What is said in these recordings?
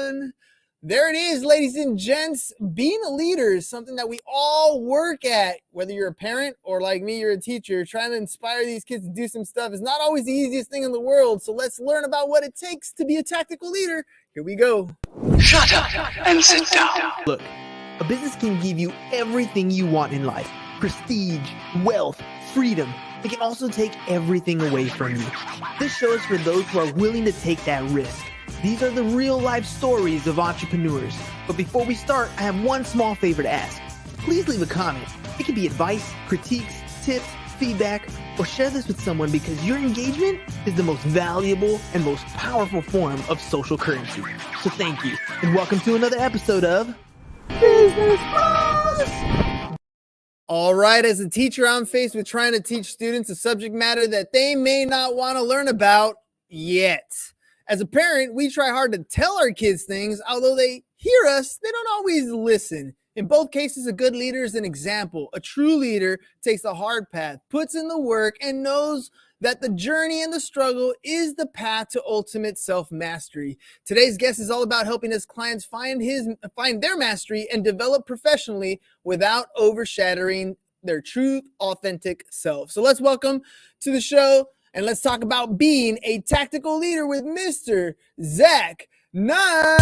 on. There it is, ladies and gents. Being a leader is something that we all work at. Whether you're a parent or like me, you're a teacher, trying to inspire these kids to do some stuff is not always the easiest thing in the world. So let's learn about what it takes to be a tactical leader. Here we go. Shut up and sit down. Look, a business can give you everything you want in life. Prestige, wealth, freedom. It can also take everything away from you. This show is for those who are willing to take that risk. These are the real life stories of entrepreneurs. But before we start, I have one small favor to ask. Please leave a comment. It can be advice, critiques, tips, feedback, or share this with someone because your engagement is the most valuable and most powerful form of social currency. So thank you, and welcome to another episode of Business Boss! All right, as a teacher, I'm faced with trying to teach students a subject matter that they may not want to learn about yet. As a parent, we try hard to tell our kids things. Although they hear us, they don't always listen. In both cases, a good leader is an example. A true leader takes the hard path, puts in the work, and knows that the journey and the struggle is the path to ultimate self-mastery. Today's guest is all about helping his clients find their mastery and develop professionally without overshadowing their true, authentic self. So let's welcome to the show and let's talk about being a tactical leader with Mr. Zack Knight.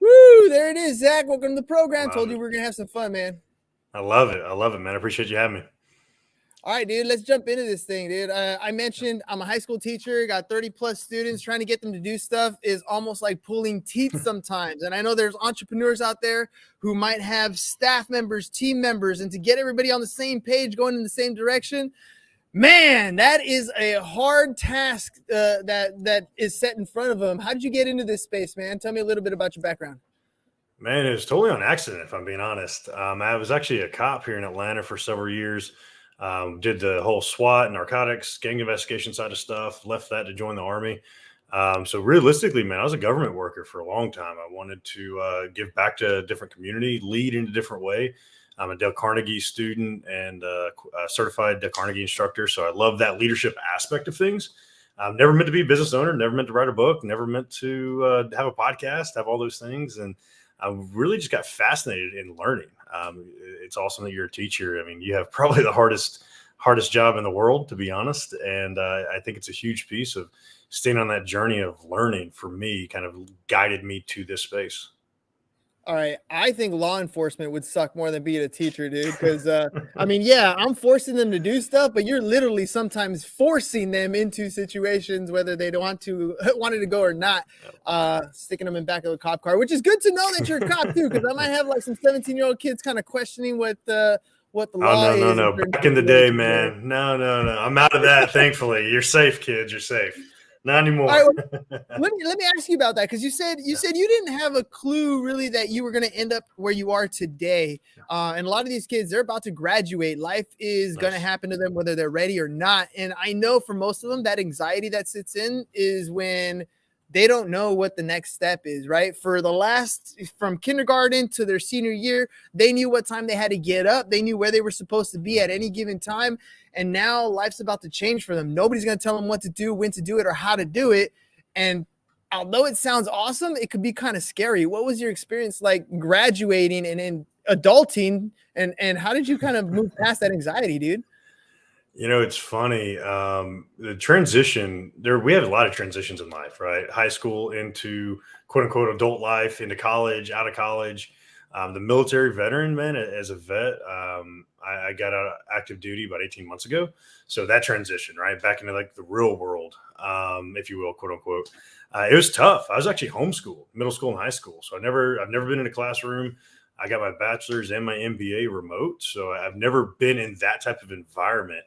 Woo! There it is, Zack. Welcome to the program. Told you we were going to have some fun, man. I love it, man. I appreciate you having me. All right, dude, let's jump into this thing, dude. I mentioned I'm a high school teacher, got 30 plus students. Trying to get them to do stuff is almost like pulling teeth sometimes. And I know there's entrepreneurs out there who might have staff members, team members, and to get everybody on the same page, going in the same direction, man, that is a hard task that is set in front of them. How did you get into this space, man? Tell me a little bit about your background. Man, it was totally on accident, if I'm being honest. I was actually a cop here in Atlanta for several years. Did the whole SWAT, narcotics, gang investigation side of stuff, left that to join the Army. So realistically, man, I was a government worker for a long time. I wanted to give back to a different community, lead in a different way. I'm a Dale Carnegie student and a certified Dale Carnegie instructor. So I love that leadership aspect of things. I'm never meant to be a business owner, never meant to write a book, never meant to have a podcast, have all those things. And I really just got fascinated in learning. It's awesome that you're a teacher. I mean, you have probably the hardest job in the world, to be honest. And I think it's a huge piece of staying on that journey of learning for me, kind of guided me to this space. All right. I think law enforcement would suck more than being a teacher, dude. Because, I mean, yeah, I'm forcing them to do stuff, but you're literally sometimes forcing them into situations, whether they don't wanted to go or not, sticking them in back of a cop car, which is good to know that you're a cop, too, because I might have like some 17-year-old kids kind of questioning what the law is. No. Back in the day, man. No. I'm out of that, thankfully. You're safe, kids. You're safe. Not anymore. All right, well, let me ask you about that, because you said you didn't have a clue really that you were going to end up where you are today. And a lot of these kids, they're about to graduate. Life is going to happen to them whether they're ready or not. And I know for most of them, that anxiety that sits in is when they don't know what the next step is, right? From kindergarten to their senior year, they knew what time they had to get up. They knew where they were supposed to be at any given time. And now life's about to change for them. Nobody's going to tell them what to do, when to do it, or how to do it. And although it sounds awesome, it could be kind of scary. What was your experience like graduating and then adulting? And how did you kind of move past that anxiety, dude? You know, it's funny. The transition there, we have a lot of transitions in life, right? High school into quote unquote adult life, into college, out of college. The military veteran, man, as a vet, I got out of active duty about 18 months ago. So that transition, right, back into like the real world, if you will, quote unquote, it was tough. I was actually homeschooled, middle school and high school. So I've never been in a classroom. I got my bachelor's and my MBA remote. So I've never been in that type of environment.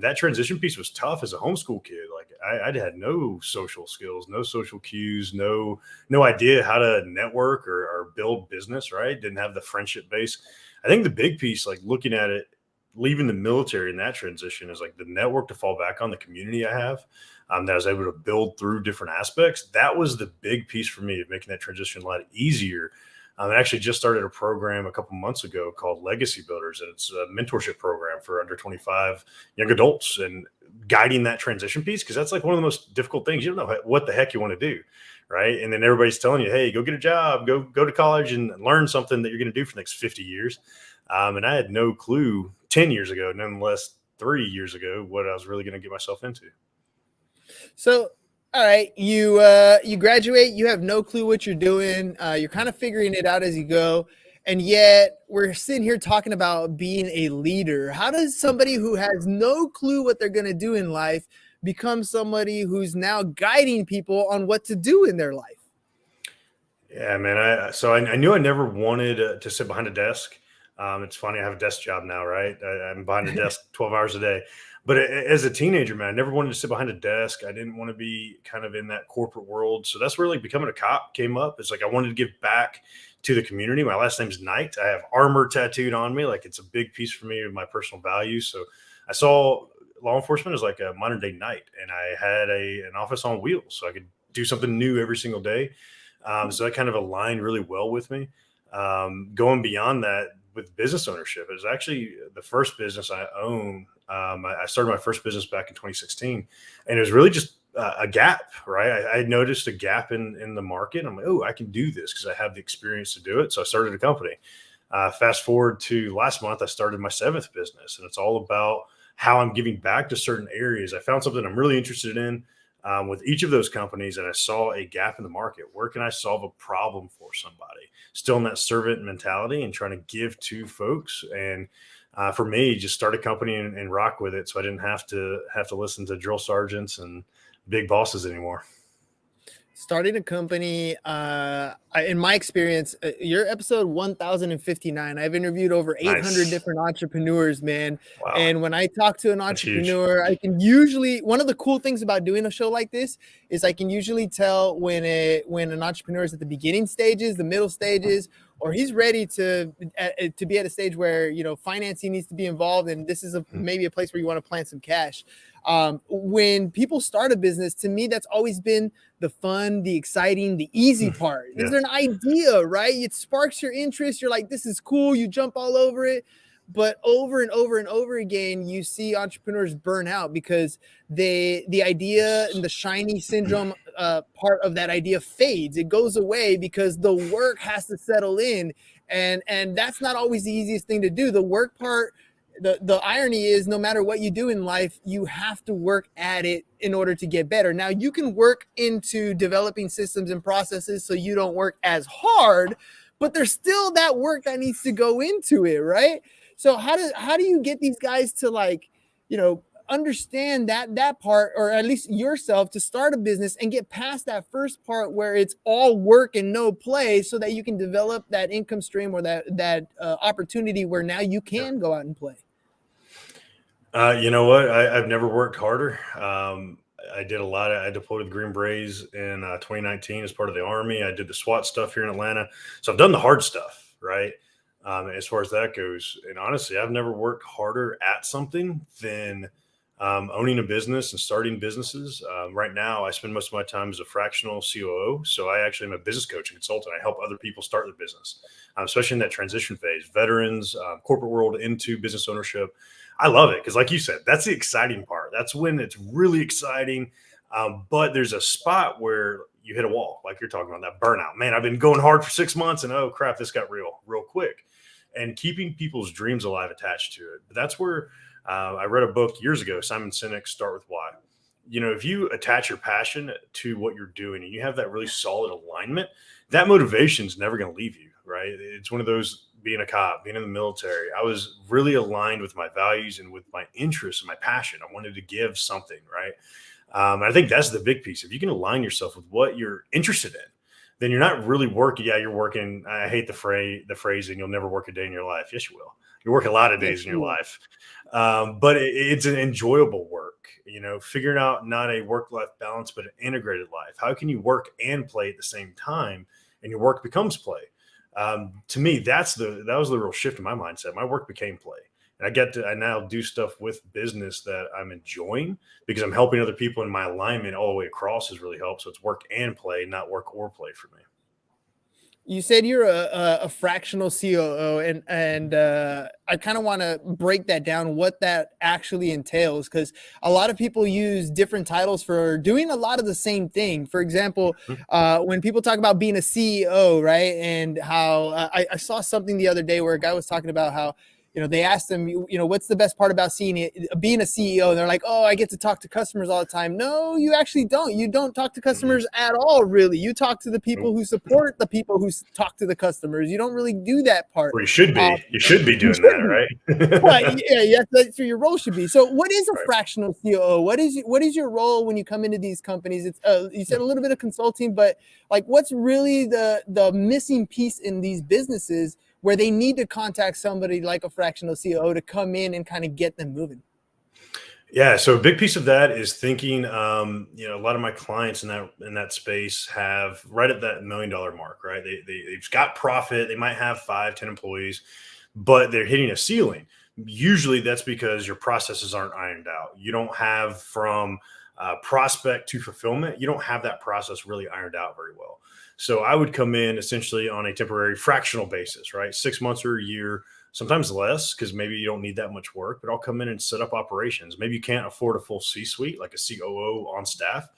That transition piece was tough as a homeschool kid. Like I had no social skills, no social cues, no idea how to network or build business, right? Didn't have the friendship base. I think the big piece, like looking at it, leaving the military in that transition is like the network to fall back on, the community I have, that I was able to build through different aspects. That was the big piece for me of making that transition a lot easier. I actually just started a program a couple months ago called Legacy Builders, and it's a mentorship program for under 25 young adults and guiding that transition piece, because that's like one of the most difficult things. You don't know what the heck you want to do, right? And then everybody's telling you, hey, go get a job, go to college and learn something that you're going to do for the next 50 years. And I had no clue 10 years ago, nonetheless 3 years ago, what I was really going to get myself into. So, all right, you graduate, you have no clue what you're doing. You're kind of figuring it out as you go. And yet we're sitting here talking about being a leader. How does somebody who has no clue what they're going to do in life become somebody who's now guiding people on what to do in their life? Yeah, man. I knew I never wanted to sit behind a desk. It's funny, I have a desk job now, right? I'm behind a desk 12 hours a day. But as a teenager, man, I never wanted to sit behind a desk. I didn't want to be kind of in that corporate world. So that's where like becoming a cop came up. It's like I wanted to give back to the community. My last name's Knight. I have armor tattooed on me. Like it's a big piece for me of my personal values. So I saw law enforcement as like a modern day knight, and I had an office on wheels, so I could do something new every single day. So that kind of aligned really well with me. Going beyond that with business ownership, it was actually the first business I own. I started my first business back in 2016, and it was really just a gap, right? I had noticed a gap in the market. I'm like, oh, I can do this because I have the experience to do it. So I started a company. Fast forward to last month, I started my 7th business, and it's all about how I'm giving back to certain areas. I found something I'm really interested in with each of those companies, and I saw a gap in the market. Where can I solve a problem for somebody? Still in that servant mentality and trying to give to folks. And for me, just start a company and rock with it, so I didn't have to listen to drill sergeants and big bosses anymore. Starting a company, in my experience, you're episode 1059. I've interviewed over 800 Nice. different entrepreneurs, man. Wow. And when I talk to an That's huge. entrepreneur, I can usually, one of the cool things about doing a show like this is I can usually tell when an entrepreneur is at the beginning stages, the middle stages, or he's ready to be at a stage where, you know, financing needs to be involved. And this is maybe a place where you want to plant some cash. When people start a business, to me, that's always been the fun, the exciting, the easy part. Yeah. There's an idea, right? It sparks your interest. You're like, this is cool. You jump all over it. But over and over and over again, you see entrepreneurs burn out because the idea and the shiny syndrome part of that idea fades. It goes away because the work has to settle in. And that's not always the easiest thing to do. The work part, the irony is, no matter what you do in life, you have to work at it in order to get better. Now, you can work into developing systems and processes so you don't work as hard, but there's still that work that needs to go into it, right? So how do you get these guys to, like, you know, understand that part, or at least yourself, to start a business and get past that first part where it's all work and no play, so that you can develop that income stream or that opportunity where now you can go out and play? You know what? I've never worked harder. I deployed with the Green Berets in 2019 as part of the Army. I did the SWAT stuff here in Atlanta. So I've done the hard stuff, right? As far as that goes. And honestly, I've never worked harder at something than owning a business and starting businesses. Right now, I spend most of my time as a fractional COO. So I actually am a business coach and consultant. I help other people start their business, especially in that transition phase, veterans, corporate world into business ownership. I love it because, like you said, that's the exciting part. That's when it's really exciting. But there's a spot where you hit a wall, like you're talking about, that burnout. Man, I've been going hard for 6 months, and oh crap, this got real quick. And keeping people's dreams alive attached to it. But that's where I read a book years ago, Simon Sinek's Start With Why. You know, if you attach your passion to what you're doing and you have that really solid alignment, that motivation is never going to leave you, right? It's one of those, being a cop, being in the military, I was really aligned with my values and with my interests and my passion. I wanted to give something, right? I think that's the big piece. If you can align yourself with what you're interested in, then you're not really working. Yeah, you're working. I hate the phrase, and you'll never work a day in your life. Yes, you will. You work a lot of days in your life. But it's an enjoyable work, you know, figuring out not a work-life balance, but an integrated life. How can you work and play at the same time, and your work becomes play? To me, that was the real shift in my mindset. My work became play. And I now do stuff with business that I'm enjoying because I'm helping other people, and my alignment all the way across has really helped. So it's work and play, not work or play for me. You said you're a fractional COO, and I kind of want to break that down, what that actually entails, because a lot of people use different titles for doing a lot of the same thing. For example, when people talk about being a CEO, right, and how I saw something the other day where a guy was talking about how, they asked him, what's the best part about being a CEO? And they're like, oh, I get to talk to customers all the time. No, you actually don't. You don't talk to customers at all, really. You talk to the people who support the people who talk to the customers. You don't really do that part. Or you should be. You should be doing should that, be. right? But yeah, that's what your role should be. So what is a fractional COO? What is your role when you come into these companies? It's you said a little bit of consulting, but like, what's really the missing piece in these businesses where they need to contact somebody like a fractional COO to come in and kind of get them moving? Yeah, so a big piece of that is thinking. A lot of my clients in that space have right at that $1 million mark, right? They've got profit. They might have 5, 10 employees, but they're hitting a ceiling. Usually, that's because your processes aren't ironed out. You don't have from prospect to fulfillment. You don't have that process really ironed out very well. So I would come in essentially on a temporary fractional basis, right? 6 months or a year, sometimes less, because maybe you don't need that much work, but I'll come in and set up operations. Maybe you can't afford a full C-suite, like a COO on staff.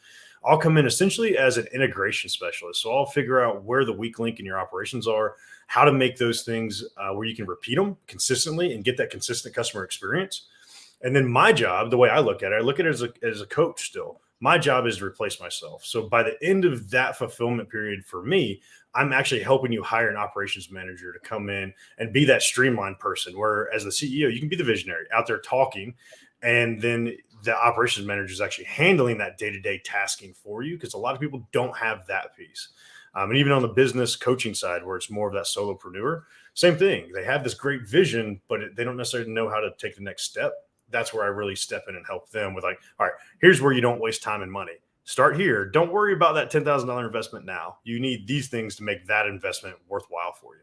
I'll come in essentially as an integration specialist. So I'll figure out where the weak link in your operations are, how to make those things where you can repeat them consistently and get that consistent customer experience. And then my job, the way I look at it as a coach still. My job is to replace myself. So by the end of that fulfillment period for me, I'm actually helping you hire an operations manager to come in and be that streamlined person where as the CEO, you can be the visionary out there talking. And then the operations manager is actually handling that day-to-day tasking for you, because a lot of people don't have that piece. And even on the business coaching side, where it's more of that solopreneur, same thing. They have this great vision, but they don't necessarily know how to take the next step. That's where I really step in and help them with like, all right, here's where you don't waste time and money. Start here. Don't worry about that $10,000 investment now. You need these things to make that investment worthwhile for you.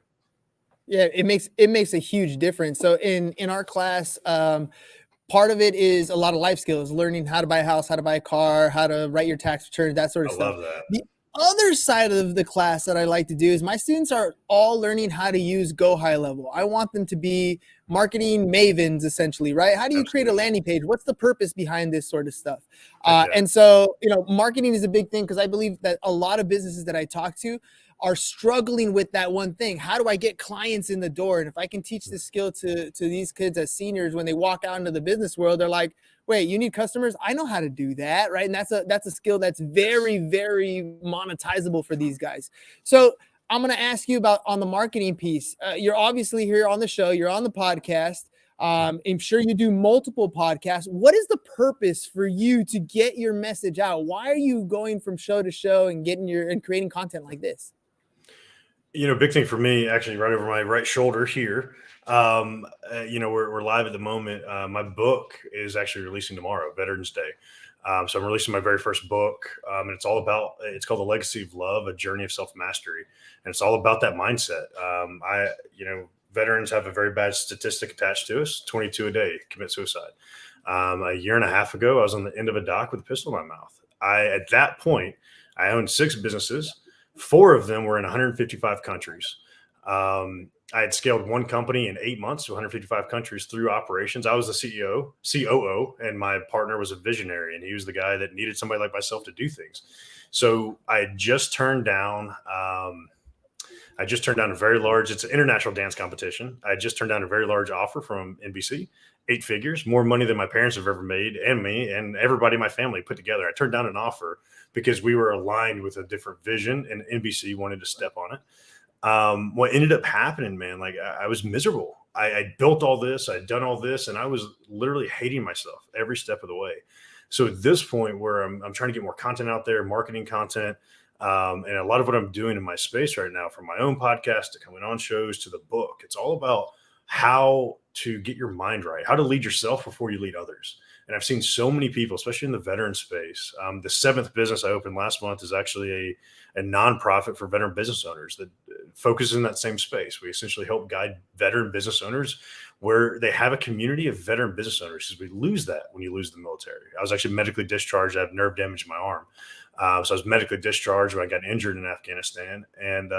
Yeah, it makes a huge difference. So in our class, part of it is a lot of life skills, learning how to buy a house, how to buy a car, how to write your tax return, that sort of I stuff. love that. The other side of the class that I like to do is my students are all learning how to use Go High Level. I want them to be marketing mavens, essentially, right? How do you create a landing page? What's the purpose behind this sort of stuff? And so, marketing is a big thing, because I believe that a lot of businesses that I talk to are struggling with that one thing. How do I get clients in the door? And if I can teach this skill to these kids as seniors, when they walk out into the business world, they're like, wait, you need customers? I know how to do that, right? And that's a skill that's very, very monetizable for these guys. So I'm going to ask you about on the marketing piece. You're obviously here on the show. You're on the podcast. I'm sure you do multiple podcasts. What is the purpose for you to get your message out? Why are you going from show to show and creating content like this? Big thing for me, actually, right over my right shoulder here. We're live at the moment. My book is actually releasing tomorrow, Veterans Day. So I'm releasing my very first book, and it's called The Legacy of Love, A Journey of Self-Mastery. And it's all about that mindset. Veterans have a very bad statistic attached to us. 22 a day commit suicide. A year and a half ago, I was on the end of a dock with a pistol in my mouth. At that point, I owned 6 businesses. 4 of them were in 155 countries. I had scaled one company in 8 months to 155 countries through operations. I was the COO, and my partner was a visionary, and he was the guy that needed somebody like myself to do things. So I had just turned down a very large, it's an international dance competition. I just turned down a very large offer from NBC, 8 figures, more money than my parents have ever made, and me and everybody in my family put together. I turned down an offer because we were aligned with a different vision, and NBC wanted to step on it. What ended up happening, man, like I was miserable. I built all this, I'd done all this, and I was literally hating myself every step of the way. So at this point where I'm trying to get more content out there, marketing content, and a lot of what I'm doing in my space right now, from my own podcast to coming on shows to the book, it's all about how to get your mind right, how to lead yourself before you lead others. And I've seen so many people, especially in the veteran space. The 7th business I opened last month is actually a nonprofit for veteran business owners that focuses in that same space. We essentially help guide veteran business owners where they have a community of veteran business owners, because we lose that when you lose the military. I was actually medically discharged. I have nerve damage in my arm. So I was medically discharged when I got injured in Afghanistan. And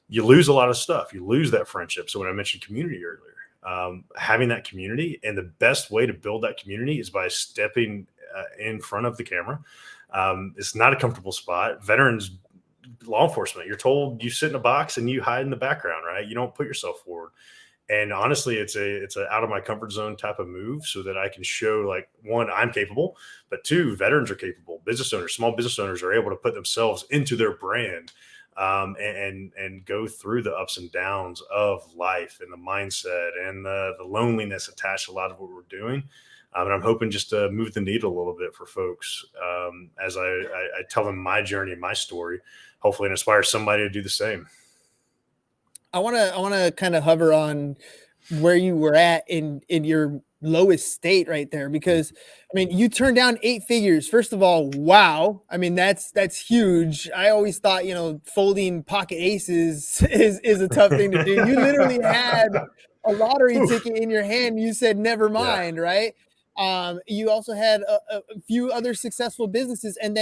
you lose a lot of stuff. You lose that friendship. So when I mentioned community earlier, having that community, and the best way to build that community is by stepping in front of the camera. It's not a comfortable spot. Veterans, law enforcement, you're told you sit in a box and you hide in the background, right? You don't put yourself forward. And honestly, it's a out of my comfort zone type of move so that I can show, like, one, I'm capable, but two, veterans are capable. Business owners, small business owners are able to put themselves into their brand, and go through the ups and downs of life and the mindset and the loneliness attached to a lot of what we're doing. And I'm hoping just to move the needle a little bit for folks, as I tell them my journey and my story, hopefully inspire somebody to do the same. I want to kind of hover on where you were at in your lowest state right there, because I mean, you turned down 8 figures. First of all, wow. I mean, that's huge. I always thought, folding pocket aces is a tough thing to do. You literally had a lottery ticket in your hand. You said, never Yeah. mind. Right. You also had a few other successful businesses, and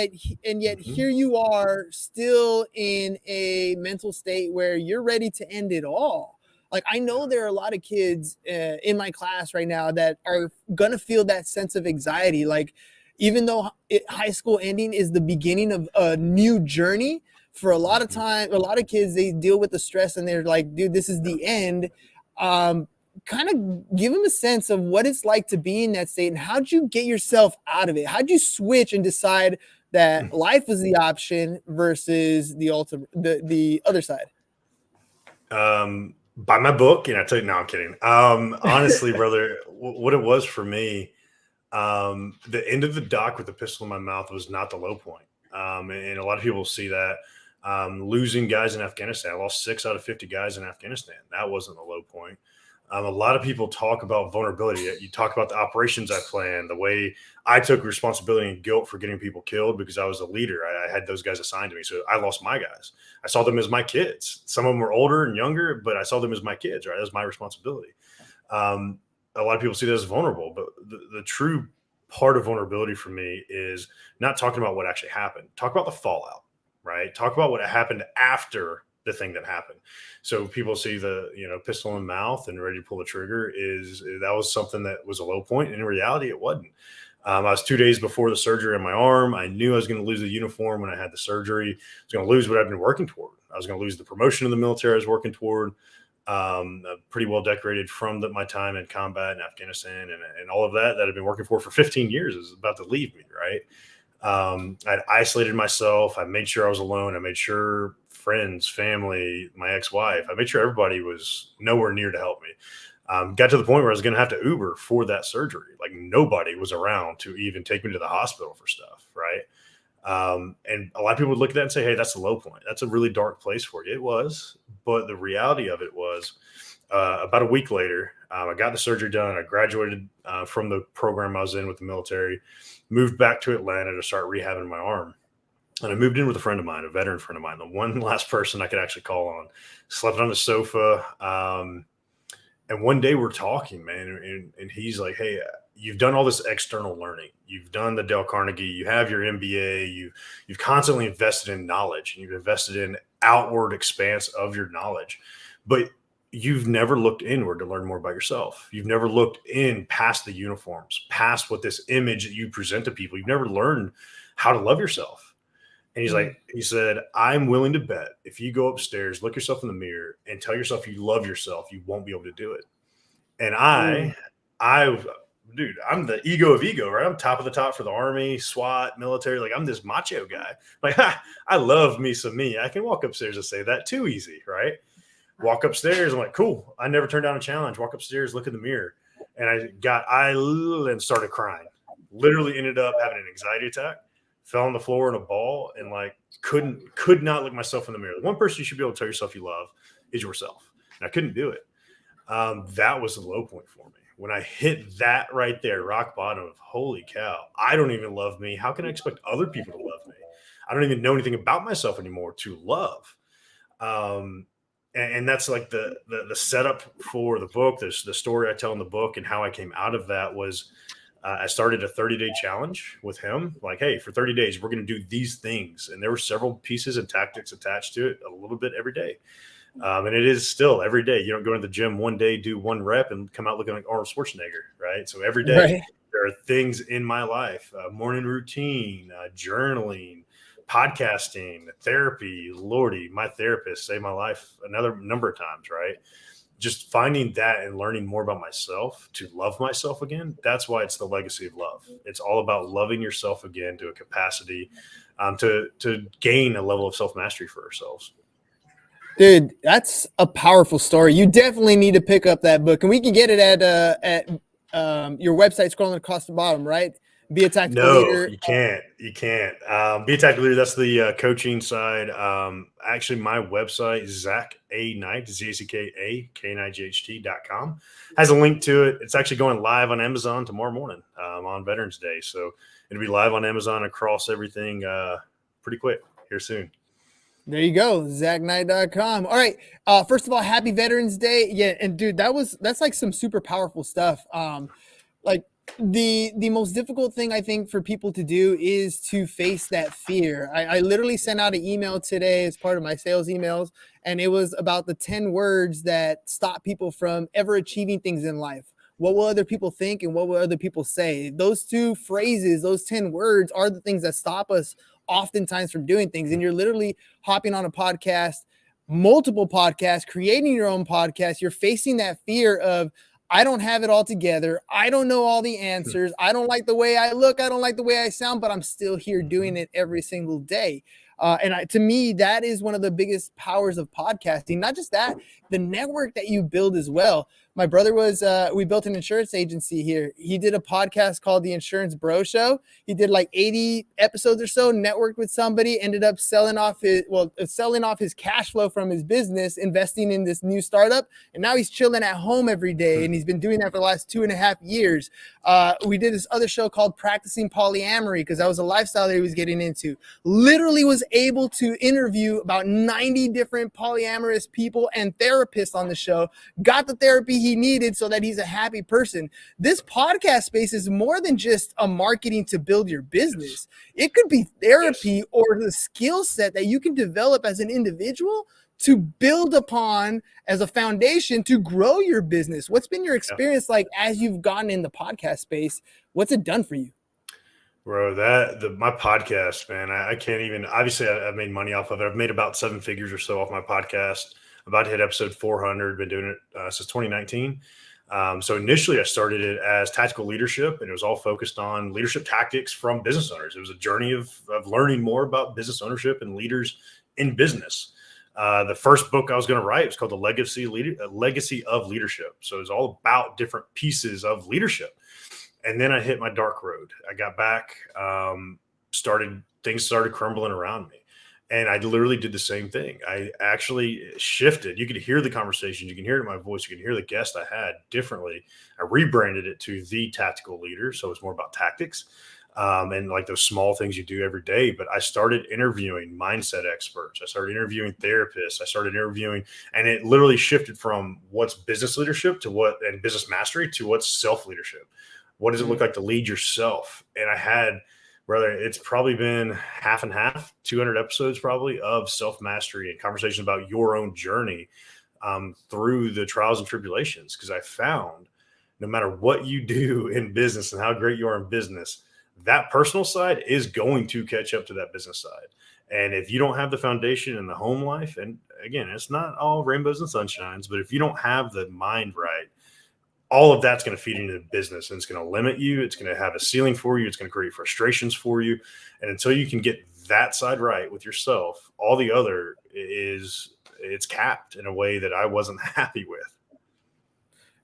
yet here you are still in a mental state where you're ready to end it all. Like, I know there are a lot of kids in my class right now that are going to feel that sense of anxiety. Like, even though high school ending is the beginning of a new journey, for a lot of time, a lot of kids, they deal with the stress and they're like, dude, this is the end. Kind of give them a sense of what it's like to be in that state, and how'd you get yourself out of it? How'd you switch and decide that life was the option versus the other side? By my book, and I tell you, no, I'm kidding. Honestly, brother, what it was for me, the end of the dock with the pistol in my mouth was not the low point. And a lot of people see that. Losing guys in Afghanistan, I lost 6 out of 50 guys in Afghanistan. That wasn't the low point. A lot of people talk about vulnerability. You talk about the operations I planned, the way I took responsibility and guilt for getting people killed because I was a leader. I had those guys assigned to me. So I lost my guys. I saw them as my kids. Some of them were older and younger, but I saw them as my kids, right? That was my responsibility. A lot of people see that as vulnerable, but the true part of vulnerability for me is not talking about what actually happened. Talk about the fallout, right? Talk about what happened after the thing that happened. So people see the, pistol in mouth and ready to pull the trigger, that was something that was a low point. And in reality, it wasn't. I was 2 days before the surgery on my arm. I knew I was going to lose the uniform when I had the surgery. I was going to lose what I've been working toward. I was going to lose the promotion in the military I was working toward. Pretty well decorated from my time in combat in Afghanistan, and all of that I've been working for 15 years is about to leave me, right? I'd isolated myself. I made sure I was alone. I made sure friends, family, my ex-wife, I made sure everybody was nowhere near to help me. Got to the point where I was going to have to Uber for that surgery. Like, nobody was around to even take me to the hospital for stuff, right? And a lot of people would look at that and say, hey, that's the low point. That's a really dark place for you. It was, but the reality of it was, about a week later, I got the surgery done. I graduated from the program I was in with the military, moved back to Atlanta to start rehabbing my arm. And I moved in with a friend of mine, a veteran friend of mine, the one last person I could actually call on. Slept on the sofa. And one day we're talking, man, and he's like, hey, you've done all this external learning. You've done the Dale Carnegie. You have your MBA. You've constantly invested in knowledge, and you've invested in outward expanse of your knowledge. But you've never looked inward to learn more about yourself. You've never looked in past the uniforms, past what this image that you present to people. You've never learned how to love yourself. And he said, I'm willing to bet if you go upstairs, look yourself in the mirror and tell yourself you love yourself, you won't be able to do it. And dude, I'm the ego of ego, right? I'm top of the top for the Army, SWAT, military. Like, I'm this macho guy. Like, I love me some me. I can walk upstairs and say that too easy, right? Walk upstairs. I'm like, cool. I never turned down a challenge. Walk upstairs, look in the mirror. And I started crying. Literally ended up having an anxiety attack. Fell on the floor in a ball and could not look myself in the mirror. The one person you should be able to tell yourself you love is yourself. And I couldn't do it. That was the low point for me. When I hit that right there, rock bottom of, holy cow, I don't even love me. How can I expect other people to love me? I don't even know anything about myself anymore to love. And that's like the setup for the book. There's the story I tell in the book, and how I came out of that was, I started a 30-day challenge with him. Like, hey, for 30 days, we're going to do these things. And there were several pieces and tactics attached to it, a little bit every day. And it is still every day. You don't go to the gym one day, do one rep, and come out looking like Arnold Schwarzenegger, right? So every day Right. there are things in my life, morning routine, journaling, podcasting, therapy. Lordy, my therapist saved my life another number of times, right? Just finding that and learning more about myself to love myself again. That's why it's the legacy of love. It's all about loving yourself again to a capacity to gain a level of self-mastery for ourselves. Dude, that's a powerful story. You definitely need to pick up that book, and we can get it at your website scrolling across the bottom, right? Be a Tactical No, Leader. you can't. You can't. Be a tactical leader. That's the coaching side. Actually, my website, Zack Knight, ZACKAKNIGHT.com, has a link to it. It's actually going live on Amazon tomorrow morning on Veterans Day. So it'll be live on Amazon across everything pretty quick here soon. There you go, ZackKnight.com. All right. First of all, happy Veterans Day. Yeah, and dude, that's like some super powerful stuff. Like the most difficult thing I think for people to do is to face that fear. I literally sent out an email today as part of my sales emails, and it was about the 10 words that stop people from ever achieving things in life. What will other people think and what will other people say? Those two phrases, those 10 words are the things that stop us oftentimes from doing things. And you're literally hopping on a podcast, multiple podcasts, creating your own podcast. You're facing that fear of, I don't have it all together. I don't know all the answers. I don't like the way I look. I don't like the way I sound, but I'm still here doing it every single day. To me, that is one of the biggest powers of podcasting. Not just that, the network that you build as well. My brother we built an insurance agency here. He did a podcast called The Insurance Bro Show. He did like 80 episodes or so, networked with somebody, ended up selling off his cash flow from his business, investing in this new startup. And now he's chilling at home every day. And he's been doing that for the last 2.5 years. We did this other show called Practicing Polyamory because that was a lifestyle that he was getting into. Literally was able to interview about 90 different polyamorous people and therapists on the show, got the therapy he needed so that he's a happy person. This podcast space is more than just a marketing to build your business. It could be therapy or the skill set that you can develop as an individual to build upon as a foundation to grow your business. What's been your experience like as you've gotten in the podcast space? What's it done for you? Bro, my podcast, man, I can't even, obviously I've made money off of it. I've made about 7 figures or so off my podcast. I'm about to hit episode 400, been doing it since 2019. So initially I started it as tactical leadership, and it was all focused on leadership tactics from business owners. It was a journey of learning more about business ownership and leaders in business. The first book I was going to write was called The Legacy of Leadership. So it was all about different pieces of leadership. And then I hit my dark road. I got back, things started crumbling around me. And I literally did the same thing. I actually shifted. You could hear the conversations. You can hear it in my voice. You can hear the guest I had differently. I rebranded it to The Tactical Leader. So it's more about tactics and like those small things you do every day. But I started interviewing mindset experts. I started interviewing therapists. I started interviewing, and it literally shifted from what's business leadership and business mastery to what's self-leadership. What does it look like to lead yourself? And I had, it's probably been half and half, 200 episodes probably of self-mastery and conversations about your own journey through the trials and tribulations. Because I found no matter what you do in business and how great you are in business, that personal side is going to catch up to that business side. And if you don't have the foundation in the home life, and again, it's not all rainbows and sunshines, but if you don't have the mind right, all of that's going to feed into the business, and it's going to limit you. It's going to have a ceiling for you. It's going to create frustrations for you. And until you can get that side right with yourself, all the other it's capped in a way that I wasn't happy with.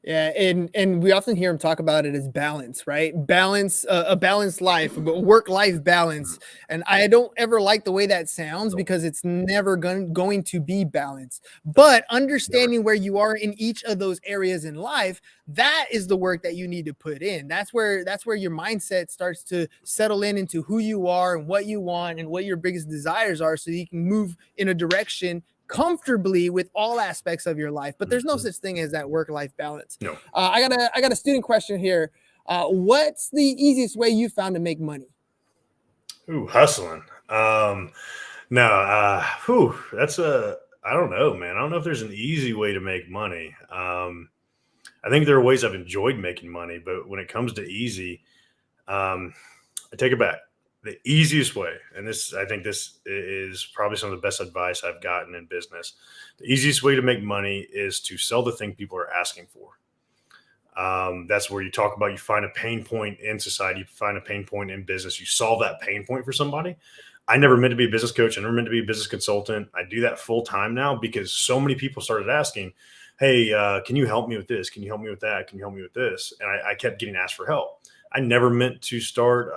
Yeah, and we often hear him talk about it as balance, right? Balance, a balanced life, but work-life balance. And I don't ever like the way that sounds because it's never going to be balanced. But understanding where you are in each of those areas in life, that is the work that you need to put in. That's where your mindset starts to settle into who you are and what you want and what your biggest desires are, so you can move in a direction comfortably with all aspects of your life. But there's no such thing as that work-life balance. No. I got a student question here. What's the easiest way you found to make money? Ooh, hustling. I I don't know, man. I don't know if there's an easy way to make money. I think there are ways I've enjoyed making money, but when it comes to easy, I take it back. The easiest way, and I think this is probably some of the best advice I've gotten in business. The easiest way to make money is to sell the thing people are asking for. That's where you talk about, you find a pain point in society, you find a pain point in business, you solve that pain point for somebody. I never meant to be a business coach. I never meant to be a business consultant. I do that full time now because so many people started asking, hey, can you help me with this? Can you help me with that? Can you help me with this? And I kept getting asked for help. I never meant to start.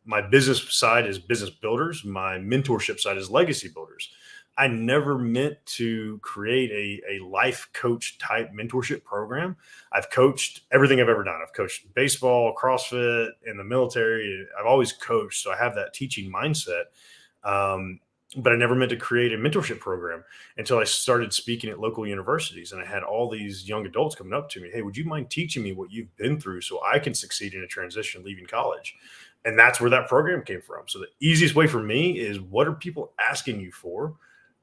My business side is business builders. My mentorship side is legacy builders. I never meant to create a life coach type mentorship program. I've coached everything I've ever done. I've coached baseball, CrossFit, in the military. I've always coached. So I have that teaching mindset. But I never meant to create a mentorship program until I started speaking at local universities. And I had all these young adults coming up to me. Hey, would you mind teaching me what you've been through so I can succeed in a transition leaving college? And that's where that program came from. So the easiest way for me is, what are people asking you for?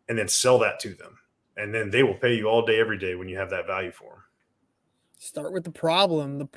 And then sell that to them. And then they will pay you all day, every day when you have that value for them. Start with the problem.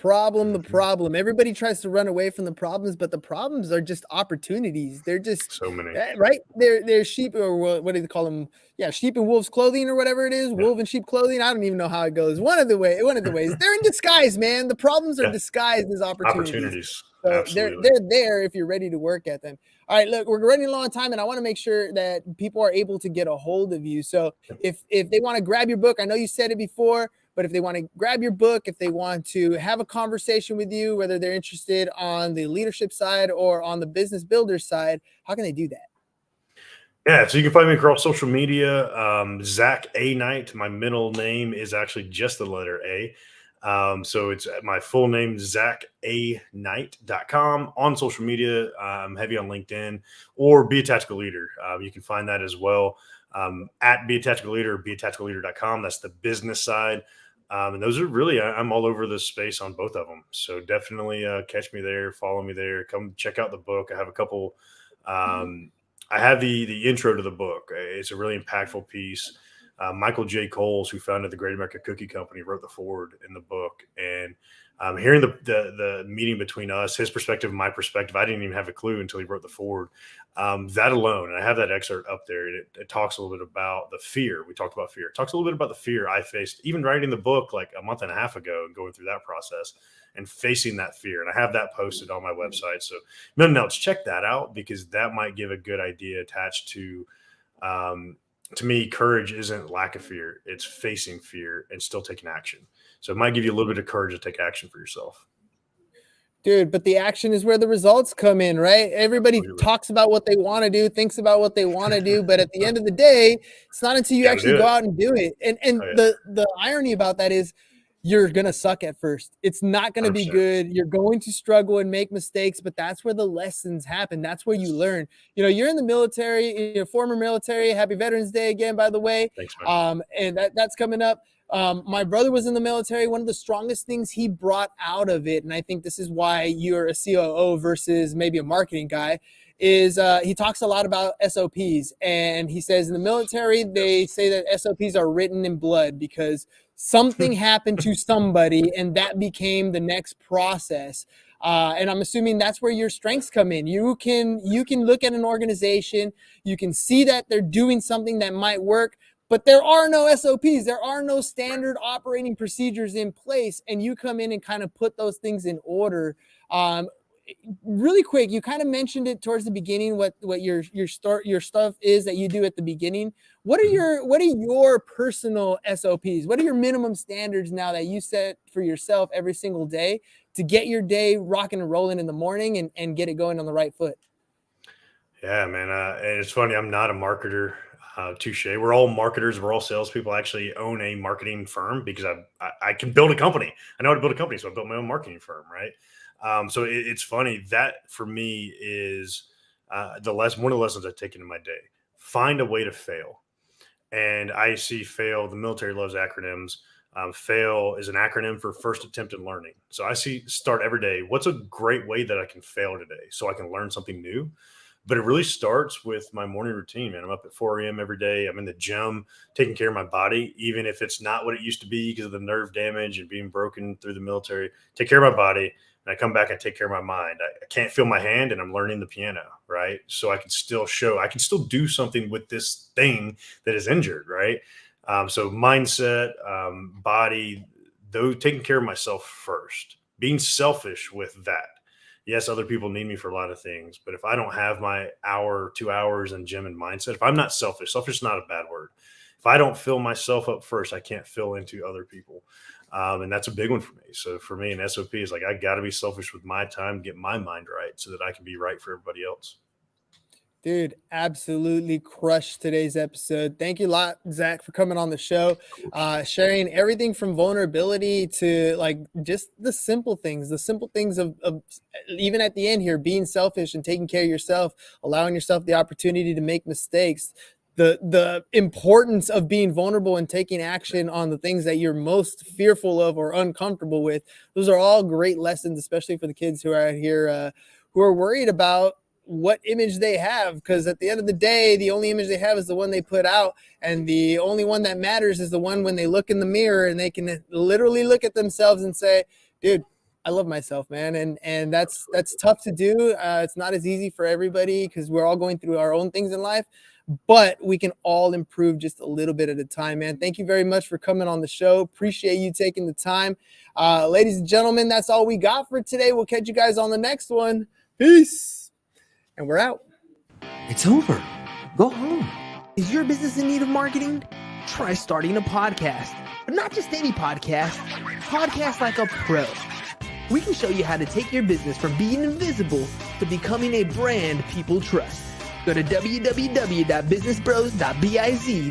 Everybody tries to run away from the problems, but the problems are just opportunities. They're just so many, right? They're sheep, or what do they call them? Yeah, sheep in wolf's clothing, or whatever it is. Yeah. Wolf in sheep clothing. I don't even know how it goes. One of the ways. They're in disguise, man. The problems are disguised as opportunities. So they're there if you're ready to work at them. All right, look, we're running a long time, and I want to make sure that people are able to get a hold of you. So if they want to grab your book, I know you said it before, but if they want to grab your book, if they want to have a conversation with you, whether they're interested on the leadership side or on the business builder side, how can they do that? Yeah, so you can find me across social media. Zack A. Knight. My middle name is actually just the letter A. So it's my full name, ZackAKnight.com. On social media, I'm heavy on LinkedIn, or Be a Tactical Leader. You can find that as well, at Be a Tactical Leader, beatacticalleader.com. That's the business side. And those are really, I'm all over this space on both of them. So definitely catch me there, follow me there, come check out the book. I have a couple, I have the intro to the book. It's a really impactful piece. Michael J. Coles, who founded the Great American Cookie Company, wrote the foreword in the book. And hearing the meeting between us, his perspective and my perspective, I didn't even have a clue until he wrote the foreword. That alone, and I have that excerpt up there, it talks a little bit about the fear. We talked about fear. It talks a little bit about the fear I faced, even writing the book like a month and a half ago and going through that process and facing that fear. And I have that posted on my website. So nothing else, check that out, because that might give a good idea attached to me, courage isn't lack of fear. It's facing fear and still taking action. So it might give you a little bit of courage to take action for yourself. Dude, but the action is where the results come in, right? Everybody talks about what they want to do, thinks about what they want to do, but at the end of the day, it's not until you actually go out and do it. And the irony about that is, you're going to suck at first. It's not going to be good. You're going to struggle and make mistakes, but that's where the lessons happen. That's where you learn. You know, you're in the military, you're former military. Happy Veterans Day again, by the way. Thanks, man. And that's coming up. My brother was in the military. One of the strongest things he brought out of it, and I think this is why you're a COO versus maybe a marketing guy, is he talks a lot about SOPs. And he says in the military, they say that SOPs are written in blood because something happened to somebody and that became the next process. And I'm assuming that's where your strengths come in. You can look at an organization, you can see that they're doing something that might work, but there are no SOPs. There are no standard operating procedures in place. And you come in and kind of put those things in order. Really quick, you kind of mentioned it towards the beginning, what your stuff is that you do at the beginning. What are your personal SOPs? What are your minimum standards now that you set for yourself every single day to get your day rocking and rolling in the morning and get it going on the right foot? Yeah, man. And it's funny, I'm not a marketer. Touche. We're all marketers. We're all salespeople. I actually own a marketing firm because I can build a company. I know how to build a company, so I built my own marketing firm, right? So it's funny that for me is one of the lessons I've taken in my day. Find a way to fail. And I see fail. The military loves acronyms. Fail is an acronym for first attempt in learning. So I see start every day. What's a great way that I can fail today so I can learn something new? But it really starts with my morning routine, man. I'm up at 4 a.m. every day. I'm in the gym taking care of my body, even if it's not what it used to be because of the nerve damage and being broken through the military. Take care of my body. And I come back and take care of my mind. I can't feel my hand and I'm learning the piano, right? So I can still do something with this thing that is injured, right? So mindset, body, those, taking care of myself first, being selfish with that. Yes, other people need me for a lot of things, but if I don't have my hour, 2 hours in gym and mindset, if I'm not selfish is not a bad word. If I don't fill myself up first, I can't fill into other people. And that's a big one for me. So for me, an SOP is like, I got to be selfish with my time, get my mind right so that I can be right for everybody else. Dude, absolutely crushed today's episode. Thank you a lot, Zach, for coming on the show, sharing everything from vulnerability to like just the simple things of even at the end here, being selfish and taking care of yourself, allowing yourself the opportunity to make mistakes, the importance of being vulnerable and taking action on the things that you're most fearful of or uncomfortable with. Those are all great lessons, especially for the kids who are out here, who are worried about what image they have, because at the end of the day, the only image they have is the one they put out, and the only one that matters is the one when they look in the mirror and they can literally look at themselves and say, dude, I love myself, man. And that's tough to do. It's not as easy for everybody because we're all going through our own things in life, but we can all improve just a little bit at a time, man. Thank you very much for coming on the show. Appreciate you taking the time. Ladies and gentlemen, that's all we got for today. We'll catch you guys on the next one. Peace. And we're out. It's over. Go home. Is your business in need of marketing? Try starting a podcast. But not just any podcast. Podcast like a pro. We can show you how to take your business from being invisible to becoming a brand people trust. Go to www.businessbros.biz